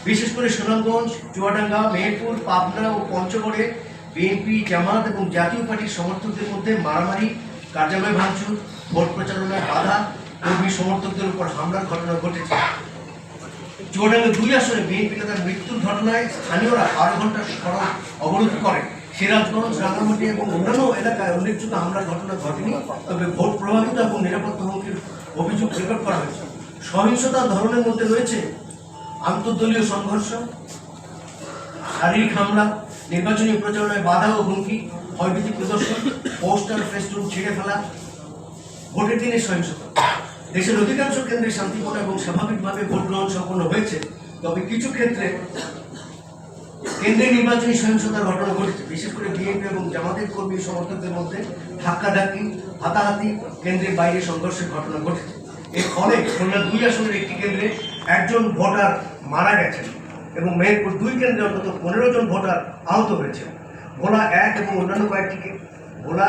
বিশেষ করে সুনামগঞ্জ, চুয়াডাঙ্গা, মেহেরপুর, পাবনা ও পঞ্চগড়ে বিএনপি, জামাত এবং জাতীয় পার্টির সমর্থকদের মধ্যে মারামারি, কার্যালয় ভাঙচুর, ভোট প্রচারণায় বাধা, কর্মী সমর্থকদের উপর হামলার ঘটনা ঘটেছে। চুয়াডাঙ্গা 2 আসনে বিএনপি নেতার মৃত্যুর ঘটনায় স্থানীয়রা 12 ঘন্টা সড়ক অবরোধ করে। সিরাজগঞ্জ, রাঙ্গামাটি এবং অন্যান্য এলাকায় উল্লেখযোগ্য হামলার ঘটনা ঘটেনি, তবে ভোট প্রভাবিত এবং নিরাপত্তা হুমকির অভিযোগ রেকর্ড করা হয়েছে। সহিংসতার ধরনের মধ্যে রয়েছে আন্তর্দলীয় সংঘর্ষ, শারীরিক হামলা, নির্বাচনী প্রচারণায় বাধা ও হুমকি, ভয়ভীতি প্রদর্শন, পোস্টার ফেস্টুন ছিঁড়ে ফেলা, ভোটের দিনের সহিংসতা। দেশের অধিকাংশ কেন্দ্রে শান্তিপূর্ণ এবং স্বাভাবিকভাবে ভোট গ্রহণ সম্পন্ন হয়েছে, তবে কিছু ক্ষেত্রে কেন্দ্রে নির্বাচনী সহিংসতার ঘটনা ঘটেছে। বিশেষ করে বিএনপি এবং জামাতের কর্মী সমর্থকদের মধ্যে ধাক্কাধাক্কি, হাতাহাতি, কেন্দ্রের বাইরে সংঘর্ষের ঘটনা ঘটেছে। এর ফলে খুলনা 2 আসনের একটি কেন্দ্রে 1 জন ভোটার মারা গেছেন এবং মেহেরপুর 2 কেন্দ্রে অন্তত 15 জন ভোটার আহত হয়েছে। ভোলা 1 এবং অন্যান্য ভোলা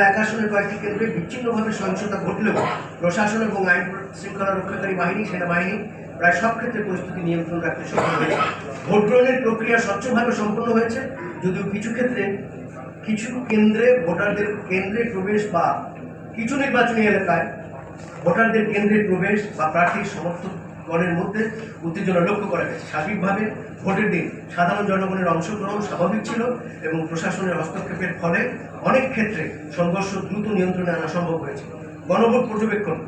1 আসনের কয়েকটি কেন্দ্রে বিচ্ছিন্নভাবে সহিংসতা ঘটলেও প্রশাসন এবং আইন শৃঙ্খলা রক্ষাকারী বাহিনী, সেনাবাহিনী প্রায় সব ক্ষেত্রে পরিস্থিতি নিয়ন্ত্রণ রাখতে সক্ষম হয়েছে। ভোট গ্রহণের প্রক্রিয়া স্বচ্ছভাবে সম্পন্ন হয়েছে, যদিও কিছু কেন্দ্রে ভোটারদের কেন্দ্রে প্রবেশ বা কিছু নির্বাচনী এলাকায় ভোটারদের কেন্দ্রে প্রবেশ বা প্রার্থীর সমর্থকগণের মধ্যে উত্তেজনা লক্ষ্য করা গেছে। সার্বিকভাবে ভোটের দিন সাধারণ জনগণের অংশগ্রহণ স্বাভাবিক ছিল এবং প্রশাসনের হস্তক্ষেপের ফলে অনেক ক্ষেত্রে সংঘর্ষ দ্রুত নিয়ন্ত্রণে আনা সম্ভব হয়েছে। গণভোট পর্যবেক্ষণ।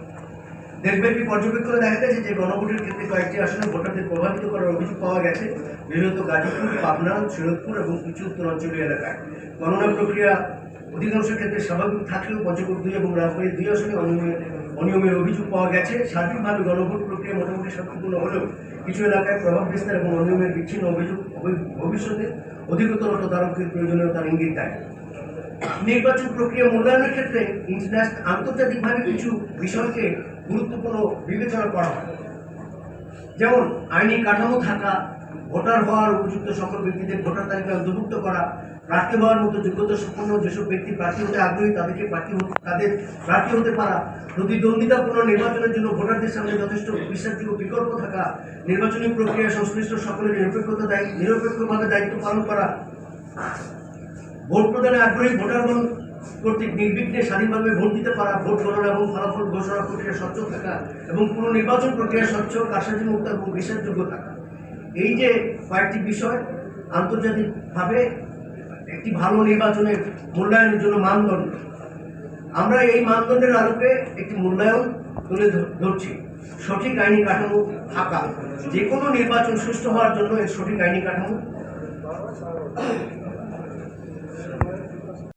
দেশব্যাপী পর্যবেক্ষণে দেখা গেছে যে গণভোটের ক্ষেত্রে কয়েকটি আসনে ভোটারদের প্রভাবিত করার অভিযোগ পাওয়া গেছে, বিশেষত গাজীপুর, পাবনা, শরীয়তপুর এবং কিছু উত্তরাঞ্চলীয় এলাকায়। গণনা প্রক্রিয়া অধিকাংশ ক্ষেত্রে স্বাভাবিক থাকলেও পঞ্চগড় 2 এবং রাজবাড়ী 2 আসনে অনিয়মের অভিযোগ পাওয়া গেছে। সার্বিকভাবে গণভোট প্রক্রিয়া মোটামুটি শান্তিপূর্ণ হলেও কিছু এলাকায় প্রভাব বিস্তার এবং অনিয়মের বিচ্ছিন্ন অভিযোগ ভবিষ্যতে অধিকতর তদারকির প্রয়োজনীয়তার ইঙ্গিত দেয়। নির্বাচন প্রক্রিয়া মূল্যায়নের ক্ষেত্রে আন্তর্জাতিকভাবে কিছু বিষয়কে গুরুত্বপূর্ণ বিবেচনা করা হয়, যেমন আইনি কাঠামো থাকা, ভোটার হওয়ার উপযুক্ত সকল ব্যক্তিদের ভোটার তালিকায় অন্তর্ভুক্ত করা, প্রার্থী হওয়ার মতো যোগ্যতা সম্পন্ন যেসব ব্যক্তি প্রার্থী হতে আগ্রহী তাদের প্রার্থী হতে পারা, প্রতিদ্বন্দ্বিতাপূর্ণ নির্বাচনের জন্য ভোটারদের সামনে যথেষ্ট বিশ্বাসযোগ্য বিকল্প থাকা, নির্বাচনী প্রক্রিয়া সংশ্লিষ্ট সকলের নিরপেক্ষভাবে দায়িত্ব পালন করা, ভোট প্রদানে আগ্রহী ভোটারগণ কর্তৃক নির্বিঘ্নে স্বাধীনভাবে ভোট দিতে পারা, ভোট গণনা এবং ফলাফল ঘোষণা প্রক্রিয়া স্বচ্ছ থাকা এবং পুরো নির্বাচন প্রক্রিয়া স্বচ্ছ, কারসাজিমুক্ত এবং বিশ্বাসযোগ্য থাকা। এই যে কয়েকটি বিষয় আন্তর্জাতিকভাবে একটি ভালো নির্বাচনের মূল্যায়নের জন্য মানদণ্ড, আমরা এই মানদণ্ডের আলোকে একটি মূল্যায়ন তুলে ধরছি। সঠিক আইনি কাঠামো থাকা, যে কোনো নির্বাচন সুষ্ঠু হওয়ার জন্য এর সঠিক আইনি কাঠামো